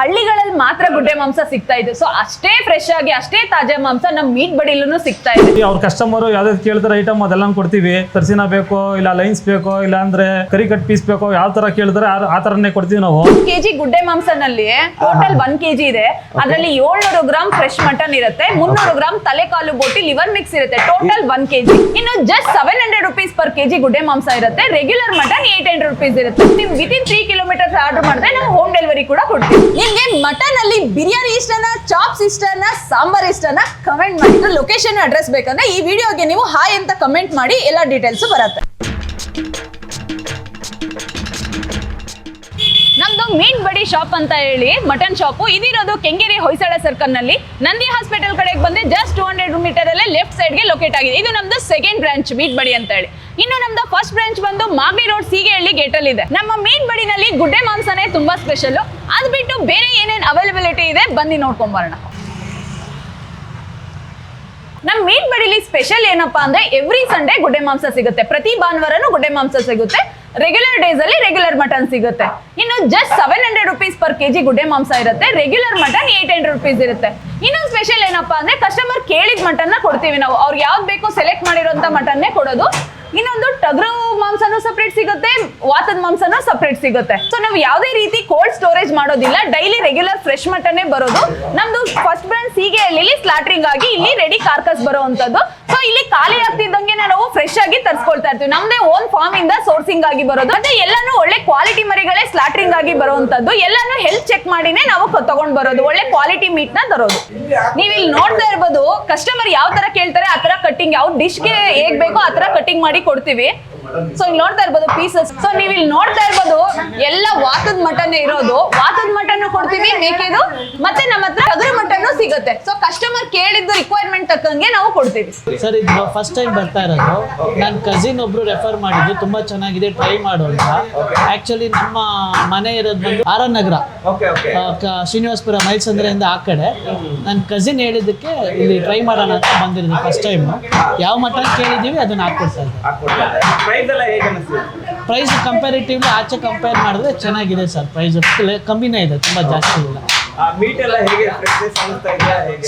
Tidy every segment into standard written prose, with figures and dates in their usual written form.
ಹಳ್ಳಿಗಳಲ್ಲಿ ಮಾತ್ರ ಗುಡ್ಡೆ ಮಾಂಸ ಸಿಗ್ತಾ ಇದೆ. ಸೊ ಅಷ್ಟೇ ಫ್ರೆಶ್ ಆಗಿ ಅಷ್ಟೇ ತಾಜಾ ಮಾಂಸ ನಮ್ ಮೀಟ್ ಬಡಿಲೂ ಸಿಗ್ತಾ ಇದೆ. ಅವ್ರ ಕಸ್ಟಮರ್ ಯಾವ್ದಾದ್ರು ಕೇಳ್ತಾರೆ ಐಟಮ್ ಅದೆಲ್ಲ ಕೊಡ್ತೀವಿ. ತರ್ಸಿನ ಬೇಕೋ ಇಲ್ಲ ಲೈನ್ಸ್ ಬೇಕೋ ಇಲ್ಲ ಅಂದ್ರೆ ಕರಿ ಕಟ್ ಪೀಸ್ ಬೇಕೋ ಯಾವ ತರ ಕೇಳಿದ್ರೆ ಆ ತರನೇ ಕೊಡ್ತೀವಿ ನಾವು. ಕೆಜಿ ಗುಡ್ಡೆ ಮಾಂಸನಲ್ಲಿ ಟೋಟಲ್ 1 kg ಇದೆ. ಅದರಲ್ಲಿ 700 ಗ್ರಾಮ್ ಫ್ರೆಶ್ ಮಟನ್ ಇರುತ್ತೆ, 300 ಗ್ರಾಮ್ ತಲೆಕಾಲು ಬೋಟಿ ಲಿವರ್ ಮಿಕ್ಸ್ ಇರುತ್ತೆ. Total 1 kg. ಇನ್ನು ಜಸ್ಟ್ 700 rupees per kg ಗುಡ್ಡೆ ಮಾಂಸ ಇರುತ್ತೆ. ರೆಗ್ಯುಲರ್ ಮಟನ್ 800 rupees ಇರುತ್ತೆ. ನೀವು ವಿತಿನ್ 3 kilometers ಆರ್ಡರ್ ಮಾಡಿದ್ರೆ ನಾವು ಹೋಮ್ ಡೆಲಿವರಿ ಕೂಡ ಕೊಡ್ತೀವಿ. ನಿಮ್ಗೆ ಮಟನ್ ಅಲ್ಲಿ ಬಿರಿಯಾನಿ ಇಷ್ಟನಾ, ಚಾಪ್ಸ್ ಇಷ್ಟನಾ, ಸಾಂಬಾರ್ ಇಷ್ಟನಾ ಕಮೆಂಟ್ ಮಾಡಿ. ಲೊಕೇಶನ್ ಅಡ್ರೆಸ್ ಬೇಕಂದ್ರೆ ಈ ವಿಡಿಯೋಗೆ ನೀವು ಹಾಯ್ ಅಂತ ಕಮೆಂಟ್ ಮಾಡಿ, ಎಲ್ಲ ಡೀಟೇಲ್ಸ್ ಬರುತ್ತೆ. ನಮ್ದು ಮೀಟ್ ಬಡಿ ಶಾಪ್ ಅಂತ ಹೇಳಿ ಮಟನ್ ಶಾಪ್ ಇದಿರೋದು ಕೆಂಗೇರಿ ಹೊಯ್ಸಳ ಸರ್ಕಲ್ ನಲ್ಲಿ ನಂದಿ ಹಾಸ್ಪಿಟಲ್ ಕಡೆಗೆ ಬಂದ್ರೆ ಜಸ್ಟ್ 200 ಮೀಟರ್ ಅಲ್ಲೇ ಲೆಫ್ಟ್ ಸೈಡ್ ಗೆ ಲೊಕೇಟ್ ಆಗಿದೆ. ಇದು ನಮ್ದು ಸೆಕೆಂಡ್ ಬ್ರಾಂಚ್ ಮೀಟ್ ಬಡಿ ಅಂತ ಹೇಳಿ. ಇನ್ನು ನಮ್ದು ಫಸ್ಟ್ ಬ್ರಾಂಚ್ ಬಂದು ಮಾಗಡಿ ರೋಡ್ ಸೀಗೆಹಳ್ಳಿ ಗೇಟ್ ಅಲ್ಲಿ ಇದೆ. ನಮ್ಮ ಮೀಟ್ ಬಡಿನಲ್ಲಿ ಗುಡ್ಡೆ ಮಾಂಸನೇ ತುಂಬಾ ಸ್ಪೆಷಲ್. ಅದ್ ಬಿಟ್ಟು ಬೇರೆ ಏನೇನ್ ಅವೈಲಬಿಲಿಟಿ ಇದೆ ಬನ್ನಿ ನೋಡ್ಕೊಂಡ್ ಬರೋಣ. ನಮ್ ಮೀಟ್ ಬಡಿಲಿ ಸ್ಪೆಷಲ್ ಏನಪ್ಪಾ ಅಂದ್ರೆ ಎವ್ರಿ ಸಂಡೇ ಗುಡ್ಡೆ ಮಾಂಸ ಸಿಗುತ್ತೆ. ಪ್ರತಿ ಭಾನುವಾರನೂ ಗುಡ್ಡೆ ಮಾಂಸ ಸಿಗುತ್ತೆ. ರೆಗ್ಯುಲರ್ ಡೇಸ್ ಅಲ್ಲಿ ರೆಗ್ಯುಲರ್ ಮಟನ್ ಸಿಗುತ್ತೆ. ಇನ್ನು ಜಸ್ಟ್ 700 rupees per kg ಗುಡ್ಡೆ ಮಾಂಸ ಇರುತ್ತೆ. ರೆಗ್ಯುಲರ್ ಮಟನ್ 800 rupees ಇರುತ್ತೆ. ಇನ್ನೊಂದು ಸ್ಪೆಷಲ್ ಏನಪ್ಪಾ ಅಂದ್ರೆ ಕಸ್ಟಮರ್ ಕೇಳಿದ ಮಟನ್ ನ ಕೊಡ್ತೀವಿ ನಾವು. ಅವ್ರು ಯಾವ್ದು ಬೇಕೋ ಸೆಲೆಕ್ಟ್ ಮಾಡಿರೋಂತ ಮಟನ್ನೇ ಕೊಡೋದು. ಇನ್ನೊಂದು ಟಗರು ಮಾಂಸನೂ ಸಪ್ರೇಟ್ ಸಿಗುತ್ತೆ, ವಾತದ ಮಾಂಸನೂ ಸಪ್ರೇಟ್ ಸಿಗುತ್ತೆ. ಸೊ ನಾವು ಯಾವುದೇ ರೀತಿ ಕೋಲ್ಡ್ ಸ್ಟೋರೇಜ್ ಮಾಡೋದಿಲ್ಲ. ಡೈಲಿ ರೆಗ್ಯುಲರ್ ಫ್ರೆಶ್ ಮಟನ್ನೇ ಬರೋದು. ನಮ್ದು ಫಸ್ಟ್ ಬ್ರಾಂಚ್ ಸೀಗೆಹಳ್ಳಿಲಿ ಸ್ಲಾಟ್ರಿಂಗ್ ಆಗಿ ಇಲ್ಲಿ ರೆಡಿ ಕಾರ್ಕಸ್ ಬರುವಂತದ್ದು. ಸೊ ಇಲ್ಲಿ ಖಾಲಿ ಆಗ್ತಿದ್ದಂಗೆ ನಾವು ಫ್ರೆಶ್ ಆಗಿ ತರಿಸ್ಕೊಳ್ತಾ ಇರ್ತೀವಿ. ನಮ್ದೇ ಓನ್ ಫಾರ್ಮ್ ಇಂದ ಸೋರ್ಸಿಂಗ್ ಆಗಿ ಬರೋದು. ಮತ್ತೆ ಎಲ್ಲಾನು ಒಳ್ಳೆ ಕ್ವಾಲಿಟಿ ಮರಿಗಳೇ ಸ್ಲಾಟ್ರಿಂಗ್ ಆಗಿ ಬರುವಂತದ್ದು. ಎಲ್ಲಾನು ಹೆಲ್ತ್ ಚೆಕ್ ಮಾಡಿನೇ ನಾವು ತಗೊಂಡ್ ಬರೋದು. ಒಳ್ಳೆ ಕ್ವಾಲಿಟಿ ಮೀಟ್ ನ ತರೋದು. ನೀವ್ ಇಲ್ಲಿ ನೋಡ್ತಾ ಇರ್ಬೋದು ಕಸ್ಟಮರ್ ಯಾವ ತರ ಕೇಳ್ತಾರೆ ಆ ತರ ಕಟ್ಟಿಂಗ್, ಯಾವ ಡಿಶ್ ಗೆ ಹೇಗ್ ಬೇಕೋ ಆ ತರ ಕಟ್ಟಿಂಗ್ ಮಾಡಿ ಕೊಡ್ತೀವಿ. ಸೊ ಇಲ್ಲಿ ನೋಡ್ತಾ ಇರ್ಬೋದು ಪೀಸಸ್. ಸೊ ನೀವ್ ಇಲ್ಲಿ ನೋಡ್ತಾ ಇರ್ಬೋದು ಎಲ್ಲ ವಾತದ ಮಟನ್ ಇರೋದು. ವಾತದ ಮಟನ್ ಕೊಡ್ತೀವಿ, ಮೇಕೆದು, ಮತ್ತೆ ನಮ್ಮ ಹತ್ರ ಟಗರು ಮಟನ್ ಸಿಗುತ್ತೆ. ಸೊ ಕಸ್ಟಮರ್ ಕೇಳಿದ್ದು ರಿಕ್ವೈರ್ಮೆಂಟ್ ತಕ್ಕಂಗೆ ನಾವು ಕೊಡ್ತೀವಿ. ಸರ್ ಇದು ಫಸ್ಟ್ ಟೈಮ್ ಬರ್ತಾ ಇರೋದು. ನನ್ನ ಕಸಿನ್ ಒಬ್ರು ರೆಫರ್ ಮಾಡಿದ್ದು, ತುಂಬಾ ಚೆನ್ನಾಗಿದೆ ಟ್ರೈ ಮಾಡು ಅಂತ. ಆಕ್ಚುಲಿ ನಮ್ಮ ಮನೆ ಇರೋದು ಬಂದು ಆರ್ ನಗರ, ಶ್ರೀನಿವಾಸಪುರ ಮೈಸಂದ್ರೆಯಿಂದ ಆ ಕಡೆ. ನನ್ನ ಕಸಿನ್ ಹೇಳಿದ್ದಕ್ಕೆ ಇಲ್ಲಿ ಟ್ರೈ ಮಾಡೋಣ ಅಂತ ಬಂದಿರೋದು ಫಸ್ಟ್ ಟೈಮ್. ಯಾವ ಮಟನ್ ಕೇಳಿದೀವಿ ಅದನ್ನ ಹಾಕ್ಕೊಡ್ತಾ ಇದ್ದಾರೆ. ಪ್ರೈಸ್ ಕಂಪ್ಯಾರಿಟಿವ್ಲಿ ಆಚೆ ಕಂಪೇರ್ ಮಾಡಿದ್ರೆ ಚೆನ್ನಾಗಿದೆ ಸರ್. ಪ್ರೈಸ್ ಕಮ್ಮಿನೇ ಇದೆ, ತುಂಬಾ ಜಾಸ್ತಿ ಇಲ್ಲ.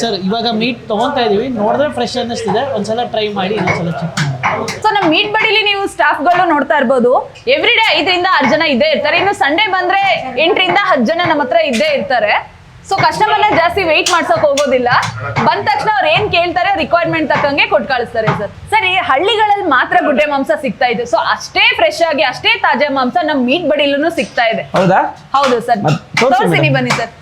ಸರ್ ಇವಾಗ ಮೀಟ್ ತಗೊಂತಾ ಇದೀವಿ, ನೋಡಿದ್ರೆ ಫ್ರೆಶ್ ಅನ್ನಿಸ್ತಿದೆ. ಒಂದ್ಸಲ ಟ್ರೈ ಮಾಡಿ ಇನ್ನೊಂದ್ಸಲ ಚೆಕ್ ಮಾಡಿ. ಸೊ ನಮ್ಮ ಮೀಟ್ ಬಡಿಲಿ ನೀವು ಸ್ಟಾಫ್ ಗಳು ನೋಡ್ತಾ ಇರ್ಬೋದು. ಎವ್ರಿ ಡೇ 5 ರಿಂದ 6 ಜನ ಇದ್ದೇ ಇರ್ತಾರೆ. ಇನ್ನು ಸಂಡೇ ಬಂದ್ರೆ 8 ರಿಂದ 10 ಜನ ನಮ್ಮ ಹತ್ರ ಇದ್ದೇ ಇರ್ತಾರೆ. ಸೊ ಕಸ್ಟಮರ್ನ ಜಾಸ್ತಿ ವೆಯ್ಟ್ ಮಾಡ್ಸಕ್ ಹೋಗೋದಿಲ್ಲ. ಬಂದ ತಕ್ಷಣ ಅವ್ರು ಏನ್ ಕೇಳ್ತಾರೆ ರಿಕ್ವೈರ್ಮೆಂಟ್ ತಕ್ಕಂಗೆ ಕೊಟ್ಟು ಕಳಿಸ್ತಾರೆ ಸರ್. ಸರ್ ಈ ಹಳ್ಳಿಗಳಲ್ಲಿ ಮಾತ್ರ ಗುಡ್ಡೆ ಮಾಂಸ ಸಿಗ್ತಾ ಇದೆ. ಸೊ ಅಷ್ಟೇ ಫ್ರೆಶ್ ಆಗಿ ಅಷ್ಟೇ ತಾಜಾ ಮಾಂಸ ನಮ್ ಮೀಟ್ ಬಡಿಲೂ ಸಿಗ್ತಾ ಇದೆ. ಹೌದಾ? ಹೌದು ಸರ್, ತೋರಿಸ್ತೀನಿ ಬನ್ನಿ ಸರ್.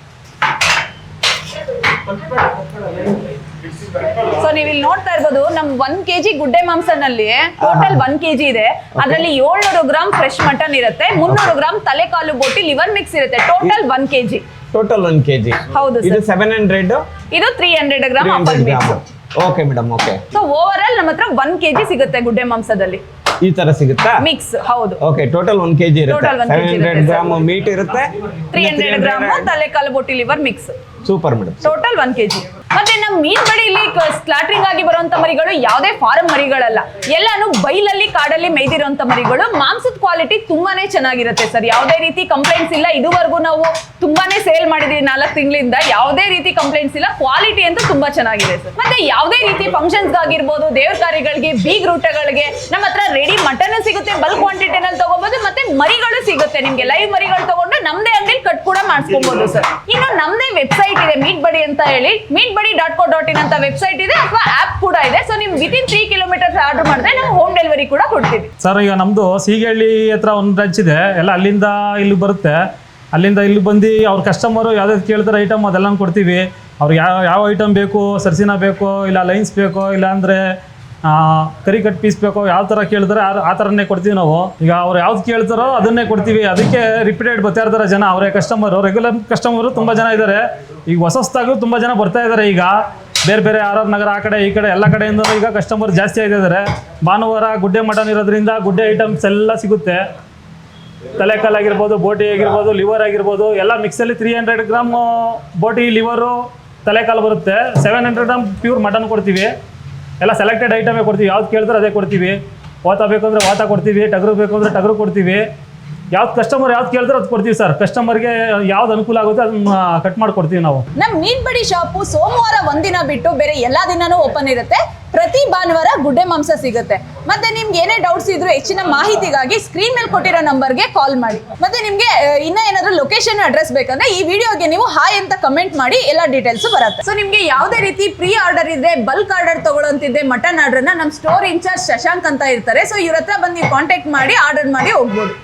ಸೊ ನೀವು ಇಲ್ಲಿ ನೋಡ್ತಾ ಇರ್ಬೋದು ನಮ್ 1 kg ಗುಡ್ಡೆ ಮಾಂಸನಲ್ಲಿ ಟೋಟಲ್ 1 kg ಇದೆ. ಅದರಲ್ಲಿ 700 ಗ್ರಾಮ್ ಫ್ರೆಶ್ ಮಟನ್ ಇರುತ್ತೆ, 300 ಗ್ರಾಮ್ ತಲೆಕಾಲು ಬೋಟಿ ಲಿವರ್ ಮಿಕ್ಸ್ ಇರುತ್ತೆ. Total 1 kg. Total 1 kg. ಹೌದು ಇದು ಸರ್. 700, ಇದು 300 gram upper mix. Okay madam, okay. So over all ನಮ್ಮ ಹತ್ರ 1 kg ಸಿಗುತ್ತೆ ಗುಡ್ಡೆ ಮಾಂಸದಲ್ಲಿ. ಈ ತರ ಸಿಗುತ್ತಾ? ಮಿಕ್ಸ್, ಹೌದು. ಓಕೆ, ಟೋಟಲ್ 1 kg ಇರುತ್ತೆ. Total 1 kg 700 ಗ್ರಾಮ್ ಮೀಟ್ ಇರುತ್ತೆ, 300 ಗ್ರಾಮ್ ತಲೆಕಾಲು ಬೋಟಿ liver mix. Super madam. Total 1 kg. ಮತ್ತೆ ನಮ್ಮ ಮೀಟ್ ಬಡಿಲಿ ಸ್ಲಾಟ್ರಿಂಗ್ ಆಗಿ ಬರುವಂತ ಮರಿಗಳು ಯಾವುದೇ ಫಾರಂ ಮರಿಗಳಲ್ಲ. ಎಲ್ಲಾನು ಬೈಲಲ್ಲಿ ಕಾಡಲ್ಲಿ ಮೇಯ್ದಿರುವಂತ ಮರಿಗಳು. ಮಾಂಸದ ಕ್ವಾಲಿಟಿ ತುಂಬಾನೇ ಚೆನ್ನಾಗಿರುತ್ತೆ ಸರ್. ಯಾವುದೇ ರೀತಿ ಕಂಪ್ಲೇಂಟ್ಸ್ ಇಲ್ಲ. ಇದುವರೆಗೂ ನಾವು ತುಂಬಾನೇ ಸೇಲ್ ಮಾಡಿದೀವಿ 4 ತಿಂಗಳಿಂದ. ಯಾವುದೇ ರೀತಿ ಕಂಪ್ಲೇಂಟ್ಸ್ ಇಲ್ಲ. ಕ್ವಾಲಿಟಿ ಅಂತೂ ತುಂಬಾ ಚೆನ್ನಾಗಿದೆ ಸರ್. ಮತ್ತೆ ಯಾವುದೇ ರೀತಿ ಫಂಕ್ಷನ್ಸ್ ಆಗಿರ್ಬೋದು, ದೇವ್ರ ಕಾರ್ಯಗಳಿಗೆ, ಬೀಗ್ ರೂಟಗಳಿಗೆ ನಮ್ಮ ಹತ್ರ ರೆಡಿ ಮಟನ್ ಸಿಗುತ್ತೆ. ಬಲ್ಕ್ ಕ್ವಾಂಟಿಟಿನಲ್ಲಿ ತಗೋಬಹುದು. ಮತ್ತೆ ಮರಿಗಳು ಸಿಗುತ್ತೆ ನಿಮ್ಗೆ. ಲೈವ್ ಮರಿಗಳು ತಗೊಂಡು ನಮ್ದೇ ಅಂಗಡಿ ಕಟ್ ಕೂಡ ಮಾಡಿಸ್ಕೊಬಹುದು ಸರ್. ಇನ್ನು ನಮ್ದೇ ವೆಬ್ಸೈಟ್ ಇದೆ ಮೀಟ್ ಬಡಿ ಅಂತ ಹೇಳಿ. meetbuddy.co.in ಅಂತ ವೆಬ್ಸೈಟ್ ಇದೆ, ಅಥವಾ ಆಪ್ ಕೂಡ ಇದೆ. ಸೊ ನೀವು ವಿತಿನ್ 3 kilometers ಆರ್ಡರ್ ಮಾಡಿದ್ರೆ ನಾವು ಹೋಮ್ ಡೆಲಿವರಿ ಕೂಡ ಕೊಡ್ತೀವಿ ಸರ್. ಈಗ ನಮ್ದು ಸೀಗೆಹಳ್ಳಿ ಹತ್ರ ಒಂದು ಬ್ರಾಂಚ್ ಇದೆ. ಎಲ್ಲ ಅಲ್ಲಿಂದ ಇಲ್ಲಿ ಬರುತ್ತೆ. ಅಲ್ಲಿಂದ ಇಲ್ಲಿ ಬಂದು ಅವ್ರ ಕಸ್ಟಮರು ಯಾವ್ದಾದ್ರು ಕೇಳ್ತಾರೆ ಐಟಮ್ ಅದೆಲ್ಲ ಕೊಡ್ತೀವಿ. ಅವ್ರಿಗೆ ಯಾವ ಐಟಮ್ ಬೇಕು, ಸರ್ಸಿನ ಬೇಕೋ ಇಲ್ಲ ಲೈನ್ಸ್ ಬೇಕೋ ಇಲ್ಲ ಅಂದರೆ ಕರಿ ಕಟ್ ಪೀಸ್ ಬೇಕೋ ಯಾವ ಥರ ಕೇಳಿದ್ರೆ ಆ ಥರನೇ ಕೊಡ್ತೀವಿ ನಾವು. ಈಗ ಅವ್ರು ಯಾವ್ದು ಕೇಳ್ತಾರೋ ಅದನ್ನೇ ಕೊಡ್ತೀವಿ. ಅದಕ್ಕೆ ರಿಪೀಟೆಡ್ ಬರ್ತಾ ಇರ್ತಾರೆ ಜನ. ಅವರೇ ಕಸ್ಟಮರು, ರೆಗ್ಯುಲರ್ ಕಸ್ಟಮರು ತುಂಬ ಜನ ಇದ್ದಾರೆ. ಈಗ ಹೊಸದಾಗೂ ತುಂಬ ಜನ ಬರ್ತಾ ಇದ್ದಾರೆ. ಈಗ ಬೇರೆ ಬೇರೆ ಆರ್ ನಗರ ಆ ಕಡೆ ಈ ಕಡೆ ಎಲ್ಲ ಕಡೆಯಿಂದ ಈಗ ಕಸ್ಟಮರ್ ಜಾಸ್ತಿ ಆಗಿದ್ದಾರೆ. ಭಾನುವಾರ ಗುಡ್ಡೆ ಮಟನ್ ಇರೋದ್ರಿಂದ ಗುಡ್ಡೆ ಐಟಮ್ಸ್ ಎಲ್ಲ ಸಿಗುತ್ತೆ. ತಲೆಕಾಲು ಆಗಿರ್ಬೋದು, ಬೋಟಿ ಆಗಿರ್ಬೋದು, ಲಿವರ್ ಆಗಿರ್ಬೋದು, ಎಲ್ಲ ಮಿಕ್ಸಲ್ಲಿ 300 ಗ್ರಾಮ್ ಬೋಟಿ ಲಿವರು ತಲೆಕಾಲು ಬರುತ್ತೆ. 700 ಗ್ರಾಮ್ ಪ್ಯೂರ್ ಮಟನ್ ಕೊಡ್ತೀವಿ. ಎಲ್ಲ ಸೆಲೆಕ್ಟೆಡ್ ಐಟಮೇ ಕೊಡ್ತೀವಿ. ಯಾವ್ದು ಕೇಳ್ತಾರೆ ಅದೇ ಕೊಡ್ತೀವಿ. ವಾತ ಬೇಕು ಅಂದರೆ ವಾತ ಕೊಡ್ತೀವಿ, ಟಗರು ಬೇಕು ಅಂದರೆ ಟಗರು ಕೊಡ್ತೀವಿ. ಯಾವ್ದು ಕಸ್ಟಮರ್ ಯಾವ್ದು ಕೇಳ್ತಾರೆ ಅದು ಕೊಡ್ತೀವಿ ಸರ್. ಕಸ್ಟಮರ್ಗೆ ಯಾವ್ದು ಅನುಕೂಲ ಆಗುತ್ತೆ ಅದನ್ನ ಕಟ್ ಮಾಡಿಕೊಡ್ತೀವಿ ನಾವು. ನಮ್ಮ ಮೀಟ್ ಬಡಿ ಶಾಪು ಸೋಮವಾರ ಒಂದಿನ ಬಿಟ್ಟು ಬೇರೆ ಎಲ್ಲಾ ದಿನಾನೂ ಓಪನ್ ಇರುತ್ತೆ. ಪ್ರತಿ ಭಾನುವಾರ ಗುಡ್ಡೆ ಮಾಂಸ ಸಿಗುತ್ತೆ. ಮತ್ತೆ ನಿಮ್ಗೆ ಏನೇ ಡೌಟ್ಸ್ ಇದ್ರು ಹೆಚ್ಚಿನ ಮಾಹಿತಿಗಾಗಿ ಸ್ಕ್ರೀನ್ ಮೇಲೆ ಕೊಟ್ಟಿರೋ ನಂಬರ್ಗೆ ಕಾಲ್ ಮಾಡಿ. ಮತ್ತೆ ನಿಮ್ಗೆ ಇನ್ನ ಏನಾದ್ರು ಲೊಕೇಶನ್ ಅಡ್ರೆಸ್ ಬೇಕಂದ್ರೆ ಈ ವಿಡಿಯೋಗೆ ನೀವು ಹಾಯ್ ಅಂತ ಕಮೆಂಟ್ ಮಾಡಿ ಎಲ್ಲ ಡೀಟೇಲ್ಸ್ ಬರುತ್ತೆ. ಸೊ ನಿಮ್ಗೆ ಯಾವುದೇ ರೀತಿ ಪ್ರೀ ಆರ್ಡರ್ ಇದ್ರೆ, ಬಲ್ಕ್ ಆರ್ಡರ್ ತಗೊಳ್ಳೋಂತಿದ್ದೆ ಮಟನ್ ಆರ್ಡರ್ನ ನಮ್ಮ ಸ್ಟೋರ್ ಇನ್ಚಾರ್ಜ್ ಶಶಾಂಕ್ ಅಂತ ಇರ್ತಾರೆ. ಸೊ ಇವ್ರ ಹತ್ರ ಬಂದು ನೀವು ಕಾಂಟ್ಯಾಕ್ಟ್ ಮಾಡಿ ಆರ್ಡರ್ ಮಾಡಿ ಹೋಗ್ಬೋದು.